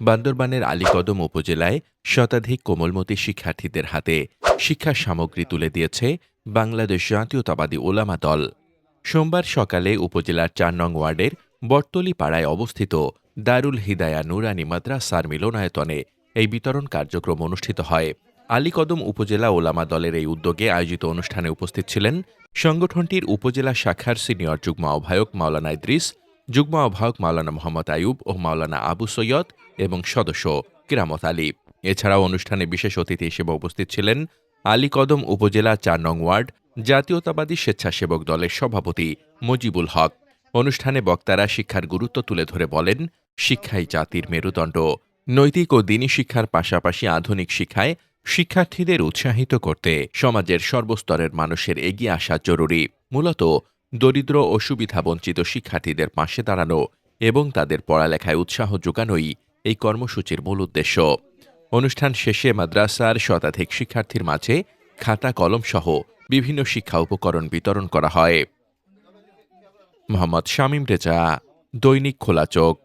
বান্দরবানের আলীকদম উপজেলায় শতাধিক কোমলমতি শিক্ষার্থীদের হাতে শিক্ষা সামগ্রী তুলে দিয়েছে বাংলাদেশ জাতীয়তাবাদী ওলামা দল। সোমবার সকালে উপজেলার ৪ নং ওয়ার্ডের বটতলী পাড়ায় অবস্থিত দারুল হিদায়া নুরানি মাদ্রাসার মিলনায়তনে এই বিতরণ কার্যক্রম অনুষ্ঠিত হয়। আলীকদম উপজেলা ওলামা দলের এই উদ্যোগে আয়োজিত অনুষ্ঠানে উপস্থিত ছিলেন সংগঠনটির উপজেলা শাখার সিনিয়র যুগ্ম আহ্বায়ক মাওলানা ইদ্রিস, যুগ্ম আহ্বায়ক মাওলানা মোহাম্মদ আইয়ুব ও মাওলানা আবু সৈয়দ এবং সদস্য কিরামত আলী। এছাড়াও অনুষ্ঠানে বিশেষ অতিথি হিসেবে উপস্থিত ছিলেন আলীকদম উপজেলা ৪ নং ওয়ার্ড জাতীয়তাবাদী স্বেচ্ছাসেবক দলের সভাপতি মুজিবুল হক। অনুষ্ঠানে বক্তারা শিক্ষার গুরুত্ব তুলে ধরে বলেন, শিক্ষাই জাতির মেরুদণ্ড। নৈতিক ও দ্বীনি শিক্ষার পাশাপাশি আধুনিক শিক্ষায় শিক্ষার্থীদের উৎসাহিত করতে সমাজের সর্বস্তরের মানুষের এগিয়ে আসা জরুরি। মূলত দরিদ্র ও সুবিধাবঞ্চিত শিক্ষার্থীদের পাশে দাঁড়ানো এবং তাদের পড়ালেখায় উৎসাহ যোগানোই এই কর্মসূচির মূল উদ্দেশ্য। অনুষ্ঠান শেষে মাদ্রাসার শতাধিক শিক্ষার্থীর মাঝে খাতা কলম সহ বিভিন্ন শিক্ষা উপকরণ বিতরণ করা হয়। মোহাম্মদ শামীম রেজা, দৈনিক খোলা চোখ।